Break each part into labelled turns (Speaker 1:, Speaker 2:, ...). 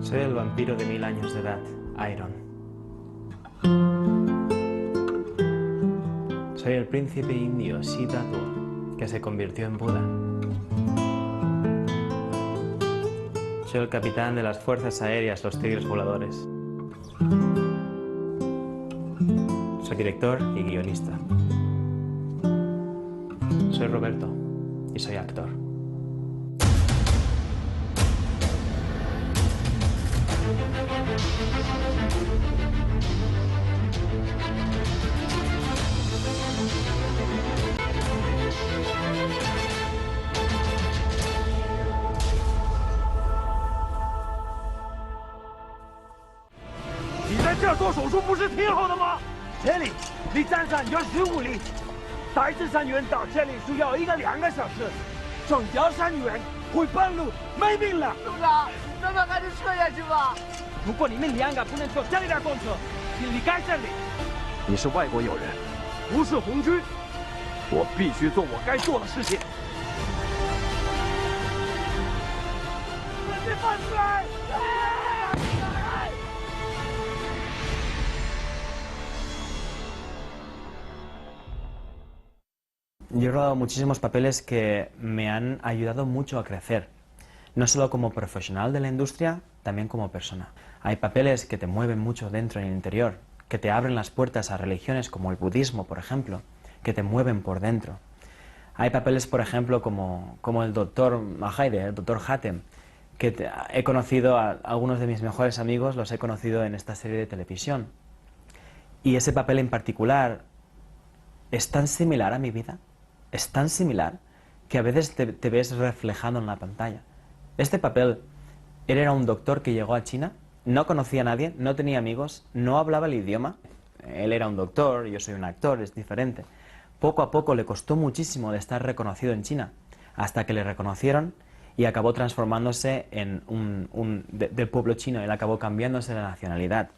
Speaker 1: Soy el vampiro de 1000 años de edad, Iron. Soy el príncipe indio Siddhartha, que se convirtió en Buda. Soy el capitán de las fuerzas aéreas, los tigres voladores. Soy director y guionista. Soy Roberto y soy actor.
Speaker 2: 你在这儿做手术不是挺好的吗？这里离站上有15里，带着伤员到这里需要1个2个小时，整条伤员会半路没命了。组长，咱们还是撤下去吧。如果你们2个不能坐这里的公车，请离开这里。你是外国友人，不是红军，我必须做我该做的事情。准备放出来！
Speaker 1: Yo he rodado muchísimos papeles que me han ayudado mucho a crecer, no solo como profesional de la industria, también como persona. Hay papeles que te mueven mucho dentro en el interior, que te abren las puertas a religiones como el budismo, por ejemplo, que te mueven por dentro. Hay papeles, por ejemplo, como el doctor Mahaire, el doctor Hatem, que he conocido a algunos de mis mejores amigos, los he conocido en esta serie de televisión. Y ese papel en particular es tan similar a mi vida. Es tan similar que a veces te ves reflejando en la pantalla. Este papel, él era un doctor que llegó a China, no conocía a nadie, no tenía amigos, no hablaba el idioma. Él era un doctor, yo soy un actor, es diferente. Poco a poco le costó muchísimo de estar reconocido en China, hasta que le reconocieron y acabó transformándose en del pueblo chino. Él acabó cambiándose de nacionalidad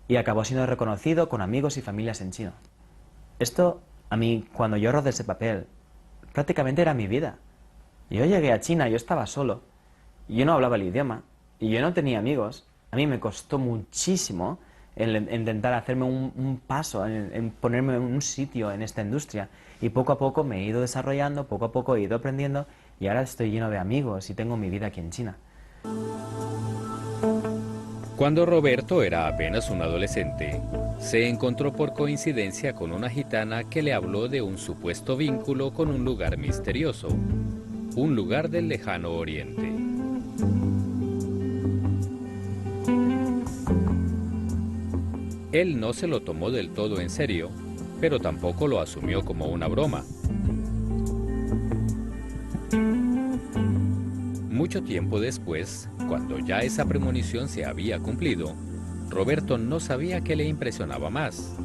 Speaker 1: y acabó siendo reconocido con amigos y familias en chino. Esto, a mí, cuando yo rodé ese papel, prácticamente era mi vida. Yo llegué a China, yo estaba solo, yo no hablaba el idioma, y yo no tenía amigos. A mí me costó muchísimo el intentar hacerme un paso, en ponerme en un sitio en esta industria. Y poco a poco me he ido desarrollando, poco a poco he ido aprendiendo, y ahora estoy lleno de amigos y tengo mi vida aquí en China.
Speaker 3: Cuando Roberto era apenas un adolescente, se encontró por coincidencia con una gitana que le habló de un supuesto vínculo con un lugar misterioso, un lugar del lejano oriente. Él no se lo tomó del todo en serio, pero tampoco lo asumió como una broma. Mucho tiempo después, cuando ya esa premonición se había cumplido, Roberto no sabía qué le impresionaba más: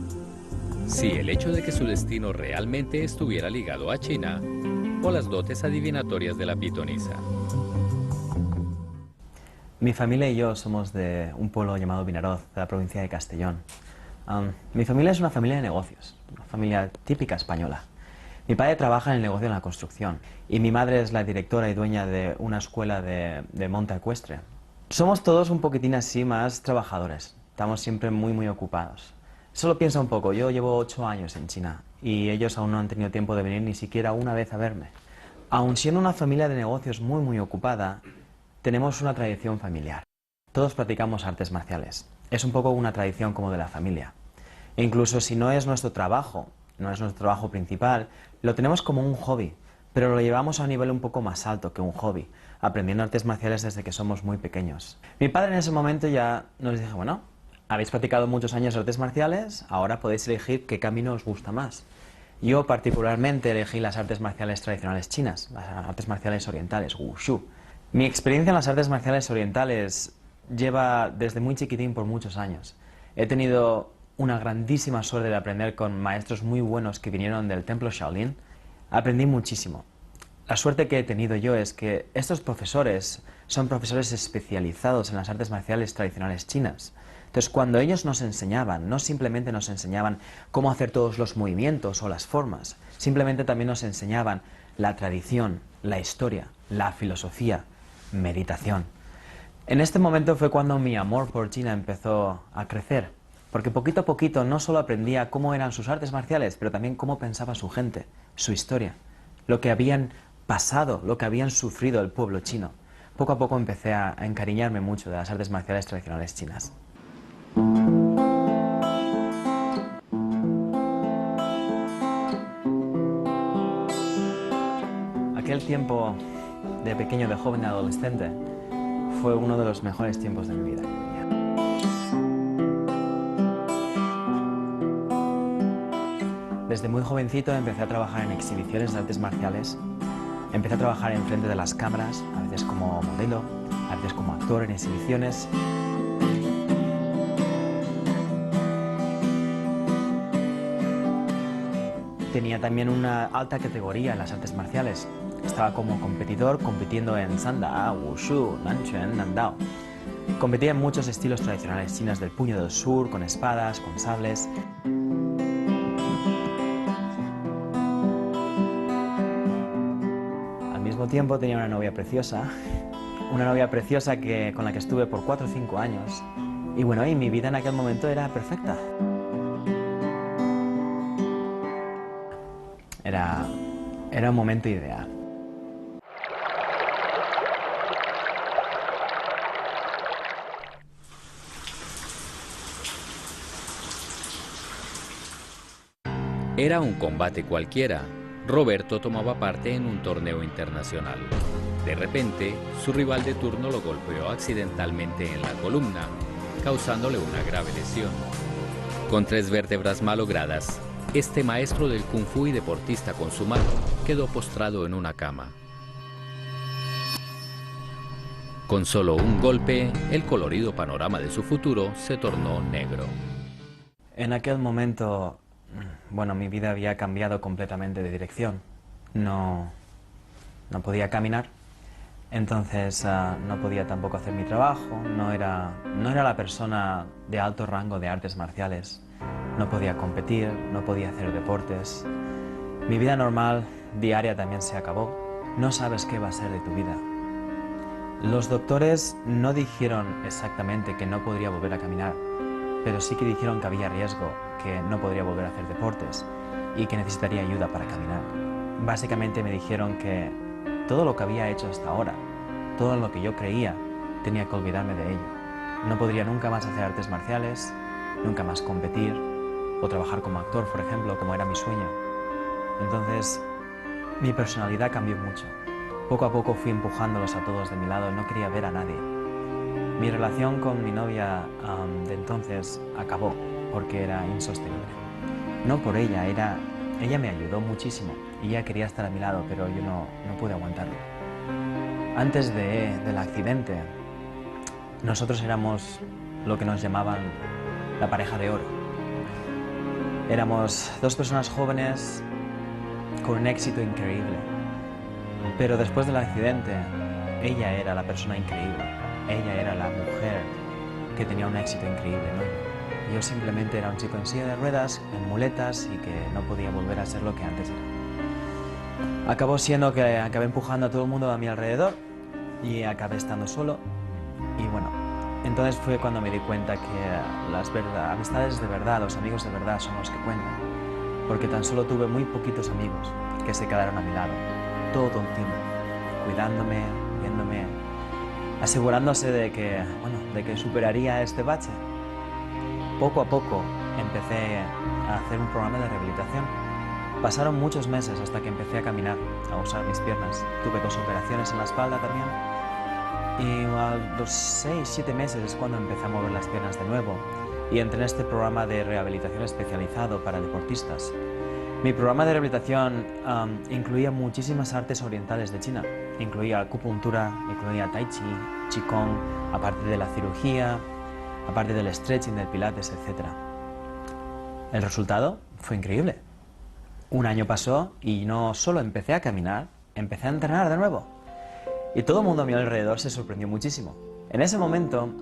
Speaker 3: si el hecho de que su destino realmente estuviera ligado a China o las dotes adivinatorias de la pitonisa.
Speaker 1: Mi familia y yo somos de un pueblo llamado Vinaroz, de la provincia de Castellón. Mi familia es una familia de negocios, una familia típica española. Mi padre trabaja en el negocio de la construcción y mi madre es la directora y dueña de una escuela de monta ecuestre. Somos todos un poquitín así más trabajadores, estamos siempre muy ocupados. Solo piensa un poco, yo llevo 8 años en China y ellos aún no han tenido tiempo de venir ni siquiera una vez a verme. Aun siendo una familia de negocios muy ocupada, tenemos una tradición familiar. Todos practicamos artes marciales, es un poco una tradición como de la familia. E incluso si no es nuestro trabajo, no es nuestro trabajo principal, lo tenemos como un hobby, pero lo llevamos a un nivel un poco más alto que un hobby, aprendiendo artes marciales desde que somos muy pequeños. Mi padre en ese momento ya nos dijo, bueno, habéis practicado muchos años artes marciales, ahora podéis elegir qué camino os gusta más. Yo particularmente elegí las artes marciales tradicionales chinas, las artes marciales orientales, Wushu. Mi experiencia en las artes marciales orientales lleva desde muy chiquitín por muchos años. He tenido una grandísima suerte de aprender con maestros muy buenos que vinieron del templo Shaolin. Aprendí muchísimo. La suerte que he tenido yo es que estos profesores son profesores especializados en las artes marciales tradicionales chinas. Entonces, cuando ellos nos enseñaban, no simplemente nos enseñaban cómo hacer todos los movimientos o las formas, simplemente también nos enseñaban la tradición, la historia, la filosofía, meditación. En este momento fue cuando mi amor por China empezó a crecer, porque poquito a poquito no solo aprendía cómo eran sus artes marciales, pero también cómo pensaba su gente, su historia, lo que habían pasado, lo que habían sufrido el pueblo chino. Poco a poco empecé a encariñarme mucho de las artes marciales tradicionales chinas. Aquel tiempo de pequeño, de joven, de adolescente, fue uno de los mejores tiempos de mi vida. Desde muy jovencito empecé a trabajar en exhibiciones de artes marciales. Empecé a trabajar enfrente de las cámaras, a veces como modelo, a veces como actor en exhibiciones. Tenía también una alta categoría en las artes marciales. Estaba como competidor compitiendo en Sanda, Wushu, Nanquan, Nandao. Competía en muchos estilos tradicionales chinos del puño del sur, con espadas, con sables. Al mismo tiempo tenía una novia preciosa con la que estuve por 4 o 5 años. Y bueno, y mi vida en aquel momento era perfecta. Era un momento ideal.
Speaker 3: Era un combate cualquiera. Roberto tomaba parte en un torneo internacional. De repente, su rival de turno lo golpeó accidentalmente en la columna, causándole una grave lesión. Con 3 vértebras malogradas, este maestro del Kung Fu y deportista consumado quedó postrado en una cama. Con solo un golpe, el colorido panorama de su futuro se tornó negro.
Speaker 1: En aquel momento, bueno, mi vida había cambiado completamente de dirección. No podía caminar, entonces no podía tampoco hacer mi trabajo, no era la persona de alto rango de artes marciales. No podía competir, no podía hacer deportes. Mi vida normal, diaria, también se acabó. No sabes qué va a ser de tu vida. Los doctores no dijeron exactamente que no podría volver a caminar, pero sí que dijeron que había riesgo, que no podría volver a hacer deportes y que necesitaría ayuda para caminar. Básicamente me dijeron que todo lo que había hecho hasta ahora, todo lo que yo creía, tenía que olvidarme de ello. No podría nunca más hacer artes marciales, nunca más competir o trabajar como actor, por ejemplo, como era mi sueño. Entonces, mi personalidad cambió mucho. Poco a poco fui empujándolos a todos de mi lado, no quería ver a nadie. Mi relación con mi novia de entonces acabó porque era insostenible. No por ella, ella me ayudó muchísimo y ella quería estar a mi lado, pero yo no pude aguantarlo. Antes del accidente, nosotros éramos lo que nos llamaban la pareja de oro. Éramos 2 personas jóvenes con un éxito increíble. Pero después del accidente, ella era la persona increíble. Ella era la mujer que tenía un éxito increíble, ¿no? Yo simplemente era un chico en silla de ruedas, en muletas y que no podía volver a ser lo que antes era. Acabó siendo que acabé empujando a todo el mundo a mi alrededor y acabé estando solo. Y bueno, entonces fue cuando me di cuenta que las amistades de verdad, los amigos de verdad son los que cuentan. Porque tan solo tuve muy poquitos amigos que se quedaron a mi lado todo el tiempo, cuidándome, viéndome, asegurándose de que superaría este bache. Poco a poco empecé a hacer un programa de rehabilitación. Pasaron muchos meses hasta que empecé a caminar, a usar mis piernas. Tuve 2 operaciones en la espalda también. Y a los 6-7 meses es cuando empecé a mover las piernas de nuevo y entré en este programa de rehabilitación especializado para deportistas. Mi programa de rehabilitación incluía muchísimas artes orientales de China. Incluía acupuntura, incluía tai chi, qigong, aparte de la cirugía, aparte del stretching, del pilates, etc. El resultado fue increíble. Un año pasó y no solo empecé a caminar, empecé a entrenar de nuevo. Y todo el mundo a mi alrededor se sorprendió muchísimo. En ese momento,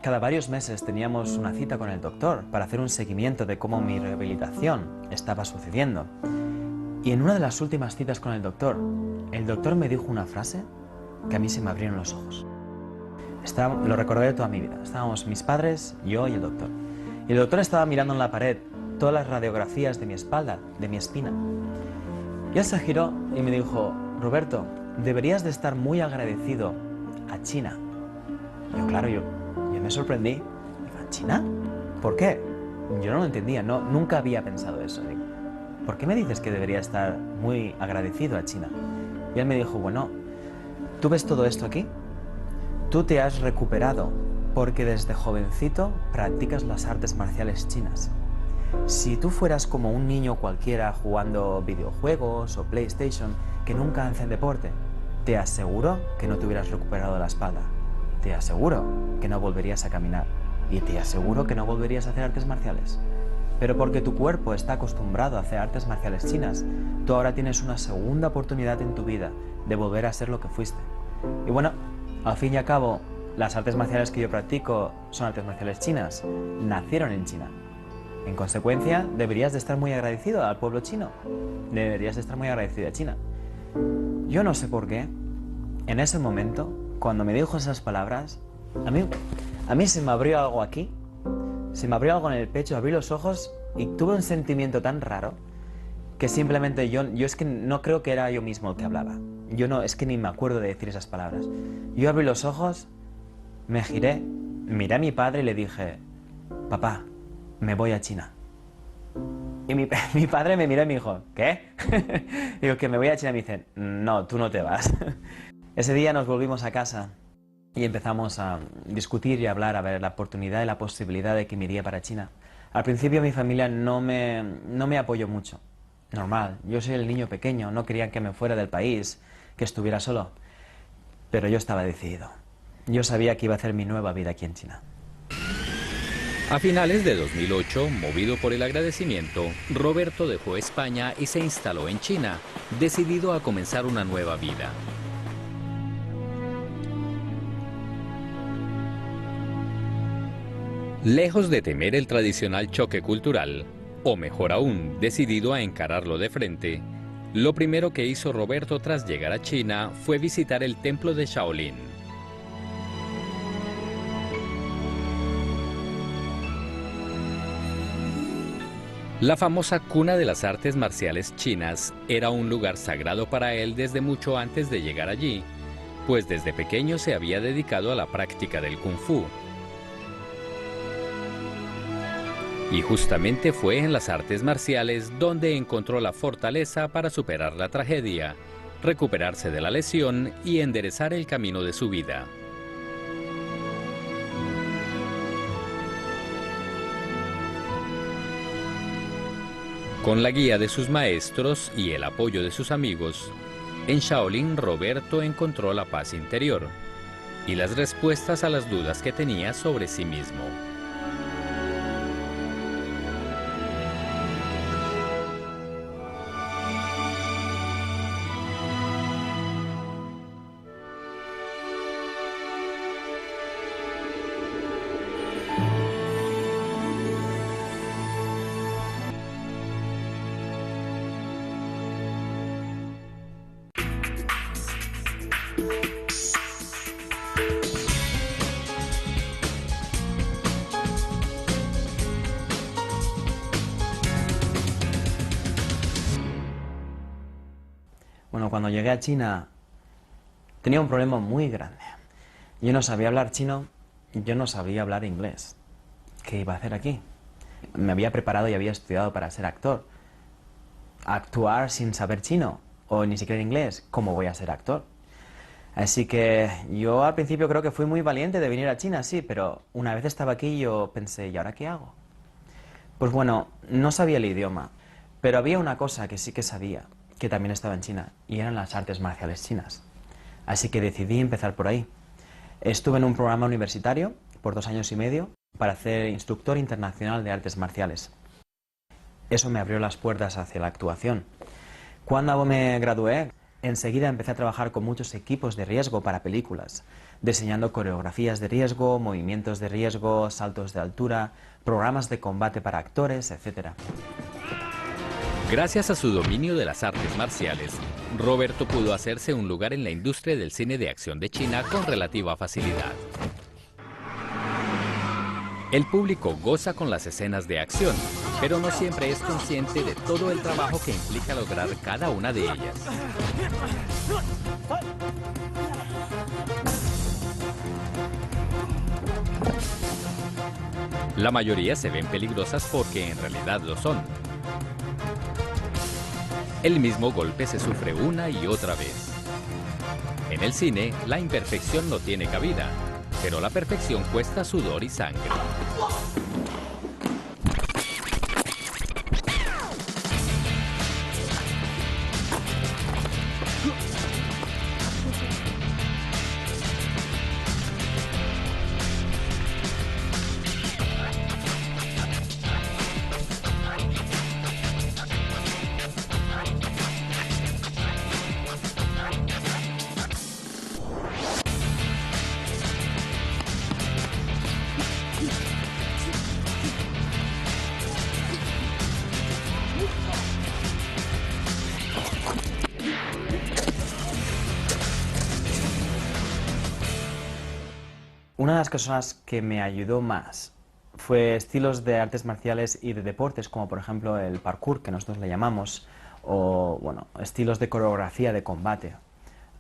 Speaker 1: cada varios meses teníamos una cita con el doctor para hacer un seguimiento de cómo mi rehabilitación estaba sucediendo. Y en una de las últimas citas con el doctor me dijo una frase que a mí se me abrieron los ojos. Lo recordaré toda mi vida. Estábamos mis padres, yo y el doctor. Y el doctor estaba mirando en la pared todas las radiografías de mi espalda, de mi espina. Y él se giró y me dijo, Roberto, deberías de estar muy agradecido a China. Yo, claro, yo me sorprendí. Digo, ¿a China? ¿Por qué? Yo no lo entendía, nunca había pensado eso. Digo, ¿por qué me dices que debería estar muy agradecido a China? Y él me dijo, bueno, ¿tú ves todo esto aquí? Tú te has recuperado porque desde jovencito practicas las artes marciales chinas. Si tú fueras como un niño cualquiera jugando videojuegos o PlayStation que nunca hacen deporte, te aseguro que no te hubieras recuperado la espalda. Te aseguro que no volverías a caminar. Y te aseguro que no volverías a hacer artes marciales. Pero porque tu cuerpo está acostumbrado a hacer artes marciales chinas, tú ahora tienes una segunda oportunidad en tu vida de volver a ser lo que fuiste. Y bueno, al fin y al cabo, las artes marciales que yo practico son artes marciales chinas. Nacieron en China. En consecuencia, deberías de estar muy agradecido al pueblo chino. Deberías de estar muy agradecido a China. Yo no sé por qué, en ese momento, cuando me dijo esas palabras, a mí se me abrió algo aquí, se me abrió algo en el pecho, abrí los ojos y tuve un sentimiento tan raro que simplemente yo es que no creo que era yo mismo el que hablaba. Es que ni me acuerdo de decir esas palabras. Yo abrí los ojos, me giré, miré a mi padre y le dije, papá, me voy a China. Y mi padre me miró y me dijo, ¿qué? Digo, que me voy a China. Y me dice, no, tú no te vas. Ese día nos volvimos a casa y empezamos a discutir y a hablar, a ver la oportunidad y la posibilidad de que me iría para China. Al principio mi familia no me apoyó mucho. Normal, yo soy el niño pequeño, no querían que me fuera del país, que estuviera solo. Pero yo estaba decidido. Yo sabía que iba a hacer mi nueva vida aquí en China.
Speaker 3: A finales de 2008, movido por el agradecimiento, Roberto dejó España y se instaló en China, decidido a comenzar una nueva vida. Lejos de temer el tradicional choque cultural, o mejor aún, decidido a encararlo de frente, lo primero que hizo Roberto tras llegar a China fue visitar el templo de Shaolin. La famosa cuna de las artes marciales chinas era un lugar sagrado para él desde mucho antes de llegar allí, pues desde pequeño se había dedicado a la práctica del Kung Fu. Y justamente fue en las artes marciales donde encontró la fortaleza para superar la tragedia, recuperarse de la lesión y enderezar el camino de su vida. Con la guía de sus maestros y el apoyo de sus amigos, en Shaolin Roberto encontró la paz interior y las respuestas a las dudas que tenía sobre sí mismo.
Speaker 1: Bueno, cuando llegué a China tenía un problema muy grande. Yo no sabía hablar chino, yo no sabía hablar inglés. ¿Qué iba a hacer aquí? Me había preparado y había estudiado para ser actor. Actuar sin saber chino o ni siquiera inglés, ¿cómo voy a ser actor? Así que yo al principio creo que fui muy valiente de venir a China, sí, pero una vez estaba aquí yo pensé, ¿y ahora qué hago? Pues bueno, no sabía el idioma, pero había una cosa que sí que sabía, que también estaba en China, y eran las artes marciales chinas. Así que decidí empezar por ahí. Estuve en un programa universitario por 2 años y medio para ser instructor internacional de artes marciales. Eso me abrió las puertas hacia la actuación. Cuando me gradué, enseguida empecé a trabajar con muchos equipos de riesgo para películas, diseñando coreografías de riesgo, movimientos de riesgo, saltos de altura, programas de combate para actores, etc.
Speaker 3: Gracias a su dominio de las artes marciales, Roberto pudo hacerse un lugar en la industria del cine de acción de China con relativa facilidad. El público goza con las escenas de acción, pero no siempre es consciente de todo el trabajo que implica lograr cada una de ellas. La mayoría se ven peligrosas porque en realidad lo son. El mismo golpe se sufre una y otra vez. En el cine, la imperfección no tiene cabida, pero la perfección cuesta sudor y sangre.
Speaker 1: Una de las cosas que me ayudó más fue estilos de artes marciales y de deportes, como por ejemplo el parkour, que nosotros le llamamos, o bueno, estilos de coreografía de combate.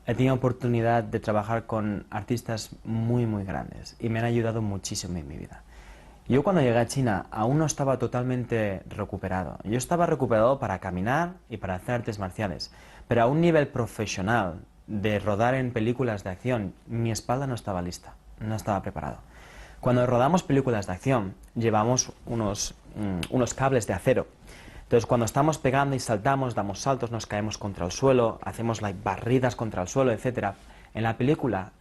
Speaker 1: He tenido oportunidad de trabajar con artistas muy grandes y me han ayudado muchísimo en mi vida. Yo cuando llegué a China aún no estaba totalmente recuperado. Yo estaba recuperado para caminar y para hacer artes marciales, pero a un nivel profesional de rodar en películas de acción, mi espalda no estaba lista. No estaba preparado. Cuando rodamos películas de acción, llevamos unos cables de acero. Entonces, cuando estamos pegando y saltamos, damos saltos, nos caemos contra el suelo, hacemos barridas contra el suelo, etc. En la película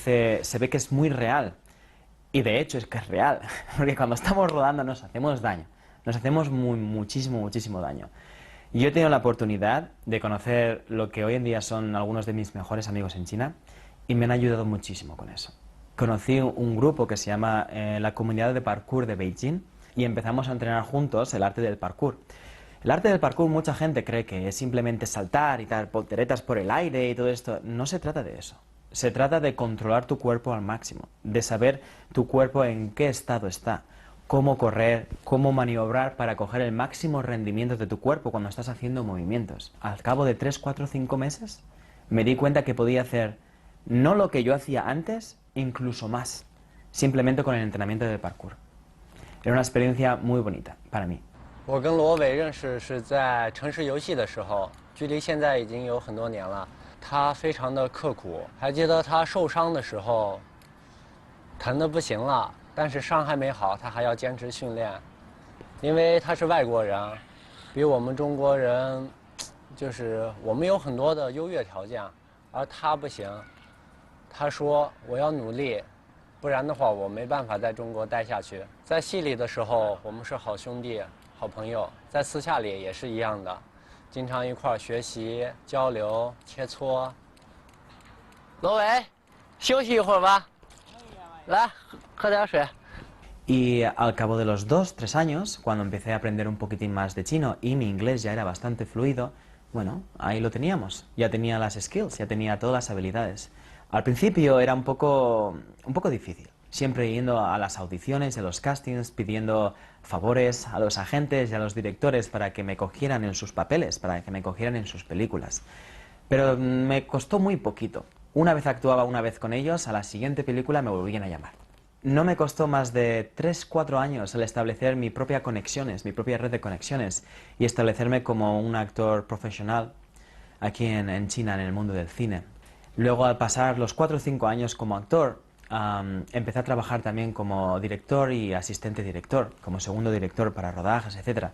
Speaker 1: se ve que es muy real. Y de hecho es que es real. Porque cuando estamos rodando nos hacemos daño. Nos hacemos muchísimo daño. Y yo he tenido la oportunidad de conocer lo que hoy en día son algunos de mis mejores amigos en China y me han ayudado muchísimo con eso. Conocí un grupo que se llama la Comunidad de Parkour de Beijing y empezamos a entrenar juntos el arte del parkour. El arte del parkour mucha gente cree que es simplemente saltar y dar volteretas por el aire y todo esto. No se trata de eso. Se trata de controlar tu cuerpo al máximo, de saber tu cuerpo en qué estado está, cómo correr, cómo maniobrar para coger el máximo rendimiento de tu cuerpo cuando estás haciendo movimientos. Al cabo de 3, 4, 5 meses me di cuenta que podía hacer no lo que yo hacía antes, incluso más, simplemente con el entrenamiento de parkour. Era una experiencia muy bonita para mí.
Speaker 4: 我跟罗伟认识是在城市游戏的时候，距离现在已经有很多年了。他非常的刻苦，还记得他受伤的时候，疼得不行了，但是伤还没好，他还要坚持训练，因为他是外国人，比我们中国人，就是我们有很多的优越条件，而他不行。 他说：“我要努力，不然的话我没办法在中国待下去。在戏里的时候，我们是好兄弟、好朋友；在私下里也是一样的，经常一块儿学习、交流、切磋。”罗伟，休息一会儿吧，来喝点水。
Speaker 1: Y al cabo de los 2, 3 años, cuando empecé a aprender un poquitín más de chino y mi inglés ya era bastante fluido, bueno, ahí lo teníamos. Ya tenía las skills, ya tenía todas las habilidades. Al principio era un poco difícil, siempre yendo a las audiciones, a los castings, pidiendo favores a los agentes y a los directores para que me cogieran en sus papeles, para que me cogieran en sus películas. Pero me costó muy poquito. Una vez actuaba una vez con ellos, a la siguiente película me volvían a llamar. No me costó más de 3, 4 años el establecer mi propia red de conexiones y establecerme como un actor profesional aquí en China, en el mundo del cine. Luego, al pasar los 4 o 5 años como actor, empecé a trabajar también como director y asistente director, como segundo director para rodajes, etc.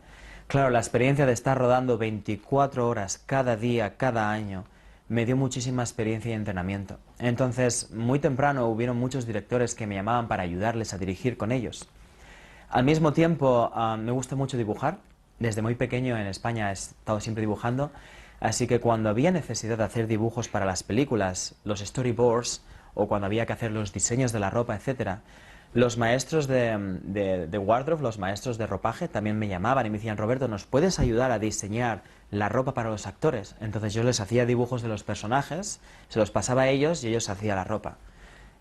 Speaker 1: Claro, la experiencia de estar rodando 24 horas cada día, cada año, me dio muchísima experiencia y entrenamiento. Entonces, muy temprano hubieron muchos directores que me llamaban para ayudarles a dirigir con ellos. Al mismo tiempo, me gusta mucho dibujar. Desde muy pequeño en España he estado siempre dibujando. Así que cuando había necesidad de hacer dibujos para las películas, los storyboards, o cuando había que hacer los diseños de la ropa, etc., Los maestros de wardrobe, los maestros de ropaje también me llamaban y me decían, Roberto, ¿nos puedes ayudar a diseñar la ropa para los actores? Entonces yo les hacía dibujos de los personajes, se los pasaba a ellos y ellos hacían la ropa.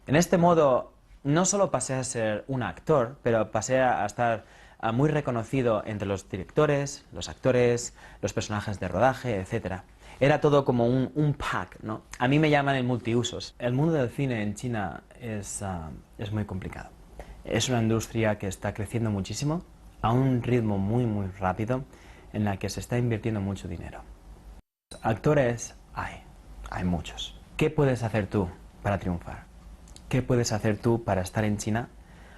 Speaker 1: En este modo, no solo pasé a ser un actor, pero pasé a estar muy reconocido entre los directores, los actores, los personajes de rodaje, etc. Era todo como un pack, ¿no? A mí me llaman el multiusos. El mundo del cine en China es muy complicado. Es una industria que está creciendo muchísimo, a un ritmo muy rápido, en la que se está invirtiendo mucho dinero. Actores hay muchos. ¿Qué puedes hacer tú para triunfar? ¿Qué puedes hacer tú para estar en China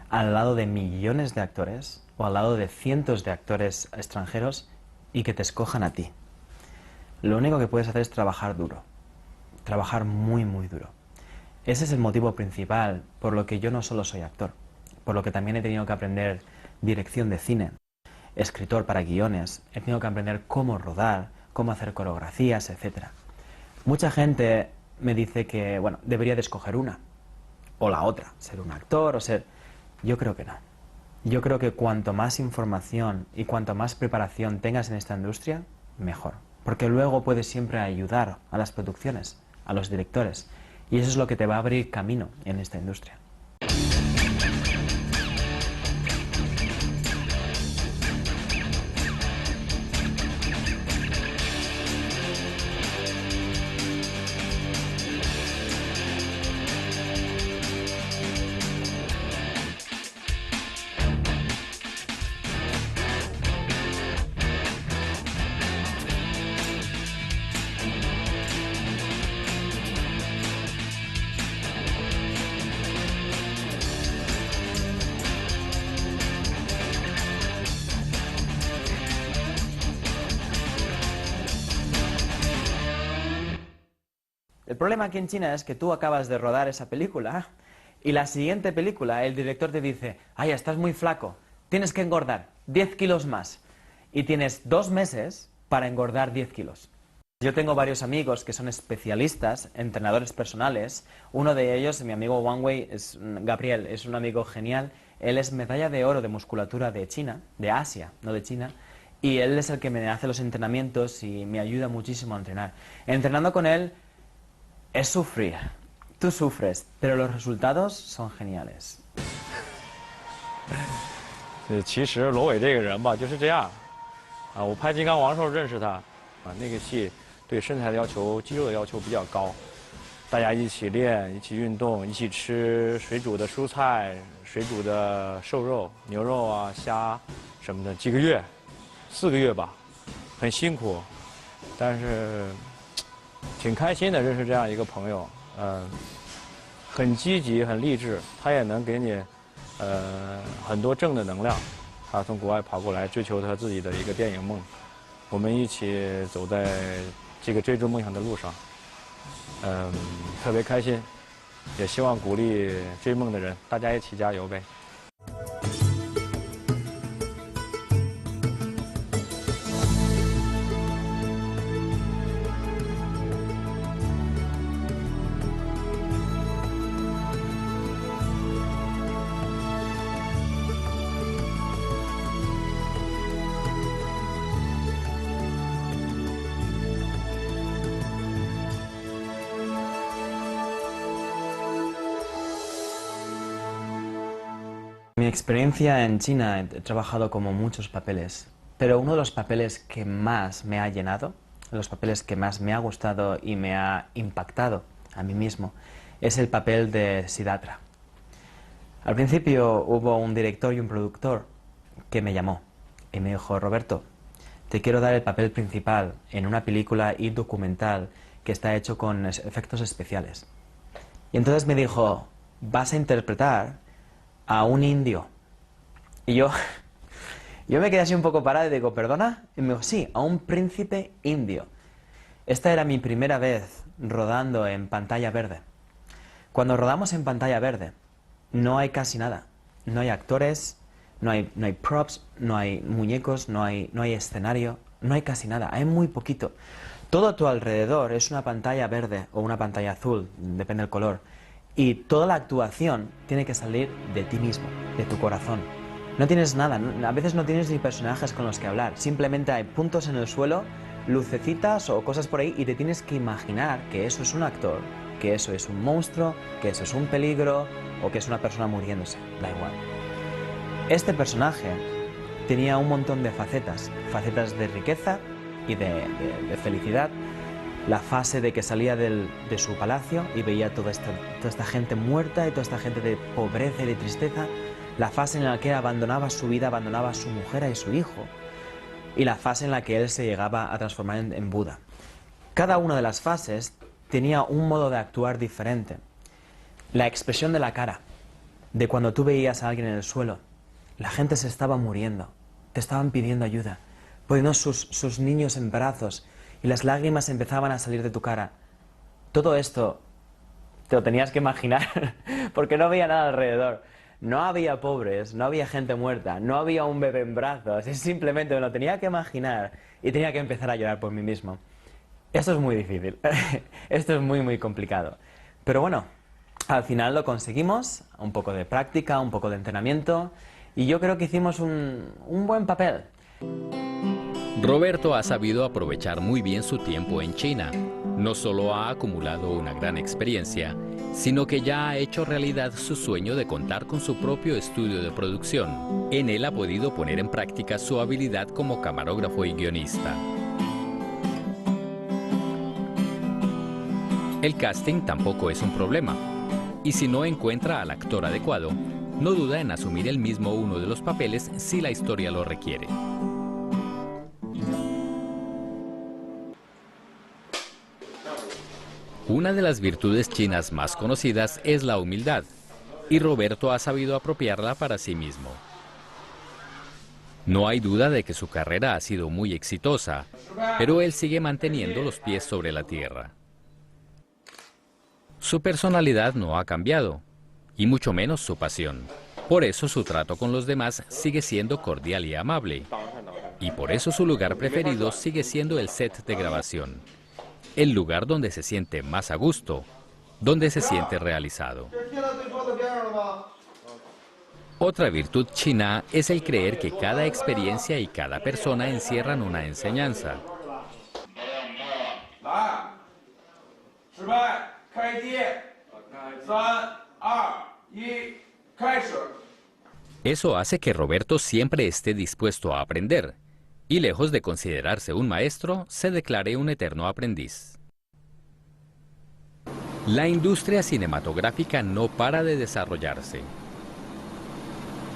Speaker 1: al lado de millones de actores o al lado de cientos de actores extranjeros y que te escojan a ti? Lo único que puedes hacer es trabajar duro, trabajar muy duro. Ese es el motivo principal por lo que yo no solo soy actor, por lo que también he tenido que aprender dirección de cine, escritor para guiones, he tenido que aprender cómo rodar, cómo hacer coreografías, etc. Mucha gente me dice que, bueno, debería de escoger una o la otra, ser un actor o ser... Yo creo que no. Yo creo que cuanto más información y cuanto más preparación tengas en esta industria, mejor. Porque luego puedes siempre ayudar a las producciones, a los directores. Y eso es lo que te va a abrir camino en esta industria. El problema aquí en China es que tú acabas de rodar esa película y la siguiente película el director te dice, ay, estás muy flaco, tienes que engordar 10 kilos más. Y tienes 2 meses para engordar 10 kilos. Yo tengo varios amigos que son especialistas, entrenadores personales. Uno de ellos, mi amigo Wang Wei, es Gabriel, es un amigo genial. Él es medalla de oro de musculatura de China, de Asia, no de China. Y él es el que me hace los entrenamientos y me ayuda muchísimo a entrenar. Entrenando con él es sufrir. Tú sufres, pero los resultados son geniales.
Speaker 5: 其实罗伟这个人吧就是这样，我拍《金刚王》的时候认识他，那个戏对身材的要求、肌肉的要求比较高，大家一起练、一起运动、一起吃水煮的蔬菜、水煮的瘦肉、牛肉啊、虾什么的，几个月，4个月吧，很辛苦，但是挺开心的，认识这样一个朋友，很积极、很励志，他也能给你很多正的能量。他从国外跑过来追求他自己的一个电影梦，我们一起走在这个追逐梦想的路上，特别开心，也希望鼓励追梦的人，大家一起加油呗。
Speaker 1: Mi experiencia en China, he trabajado como muchos papeles, pero uno de los papeles que más me ha llenado, los papeles que más me ha gustado y me ha impactado a mí mismo, es el papel de Siddhartha. Al principio hubo un director y un productor que me llamó y me dijo, Roberto, te quiero dar el papel principal en una película y documental que está hecho con efectos especiales. Y entonces me dijo, vas a interpretar a un indio. Y yo me quedé así un poco parado y digo, ¿perdona? Y me dijo, sí, a un príncipe indio. Esta era mi primera vez rodando en pantalla verde. Cuando rodamos en pantalla verde, no hay casi nada. No hay actores, no hay props, no hay muñecos, no hay escenario, no hay casi nada, hay muy poquito. Todo a tu alrededor es una pantalla verde o una pantalla azul, depende del color. Y toda la actuación tiene que salir de ti mismo, de tu corazón. No tienes nada, a veces no tienes ni personajes con los que hablar, simplemente hay puntos en el suelo, lucecitas o cosas por ahí y te tienes que imaginar que eso es un actor, que eso es un monstruo, que eso es un peligro o que es una persona muriéndose, da igual. Este personaje tenía un montón de facetas, facetas de riqueza y de felicidad. La fase de que salía de su palacio y veía toda esta gente muerta y toda esta gente de pobreza y de tristeza. La fase en la que abandonaba su vida, abandonaba a su mujer y su hijo. Y la fase en la que él se llegaba a transformar en Buda. Cada una de las fases tenía un modo de actuar diferente. La expresión de la cara, de cuando tú veías a alguien en el suelo, la gente se estaba muriendo, te estaban pidiendo ayuda, poniendo sus niños en brazos y las lágrimas empezaban a salir de tu cara. Todo esto te lo tenías que imaginar porque no había nada alrededor. No había pobres, no había gente muerta, no había un bebé en brazos, simplemente me lo tenía que imaginar y tenía que empezar a llorar por mí mismo. Esto es muy difícil, esto es muy complicado. Pero bueno, al final lo conseguimos, un poco de práctica, un poco de entrenamiento y yo creo que hicimos un buen papel.
Speaker 3: Roberto ha sabido aprovechar muy bien su tiempo en China. No solo ha acumulado una gran experiencia, sino que ya ha hecho realidad su sueño de contar con su propio estudio de producción. En él ha podido poner en práctica su habilidad como camarógrafo y guionista. El casting tampoco es un problema, y si no encuentra al actor adecuado, no duda en asumir él mismo uno de los papeles si la historia lo requiere. Una de las virtudes chinas más conocidas es la humildad, y Roberto ha sabido apropiarla para sí mismo. No hay duda de que su carrera ha sido muy exitosa, pero él sigue manteniendo los pies sobre la tierra. Su personalidad no ha cambiado, y mucho menos su pasión. Por eso su trato con los demás sigue siendo cordial y amable, y por eso su lugar preferido sigue siendo el set de grabación. El lugar donde se siente más a gusto, donde se siente realizado. Otra virtud china es el creer que cada experiencia y cada persona encierran una enseñanza. Eso hace que Roberto siempre esté dispuesto a aprender, y lejos de considerarse un maestro, se declare un eterno aprendiz. La industria cinematográfica no para de desarrollarse.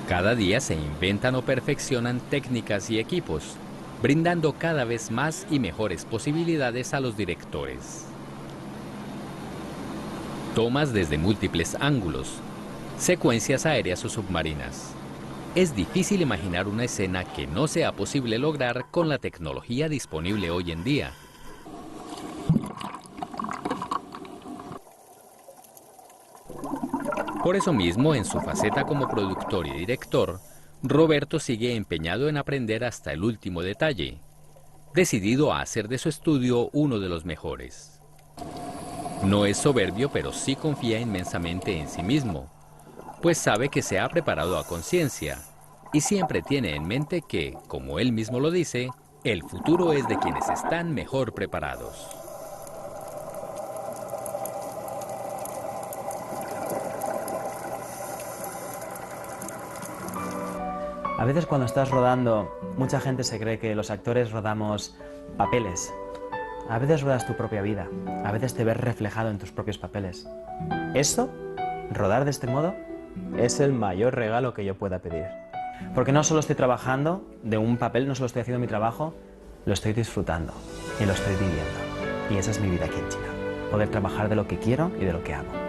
Speaker 3: Cada día se inventan o perfeccionan técnicas y equipos, brindando cada vez más y mejores posibilidades a los directores. Tomas desde múltiples ángulos, secuencias aéreas o submarinas. Es difícil imaginar una escena que no sea posible lograr con la tecnología disponible hoy en día. Por eso mismo, en su faceta como productor y director, Roberto sigue empeñado en aprender hasta el último detalle, decidido a hacer de su estudio uno de los mejores. No es soberbio, pero sí confía inmensamente en sí mismo, pues sabe que se ha preparado a conciencia y siempre tiene en mente que, como él mismo lo dice, el futuro es de quienes están mejor preparados.
Speaker 1: A veces cuando estás rodando, mucha gente se cree que los actores rodamos papeles. A veces rodas tu propia vida, a veces te ves reflejado en tus propios papeles. Eso, rodar de este modo, es el mayor regalo que yo pueda pedir. Porque no solo estoy trabajando de un papel, no solo estoy haciendo mi trabajo, lo estoy disfrutando y lo estoy viviendo. Y esa es mi vida aquí en China, poder trabajar de lo que quiero y de lo que amo.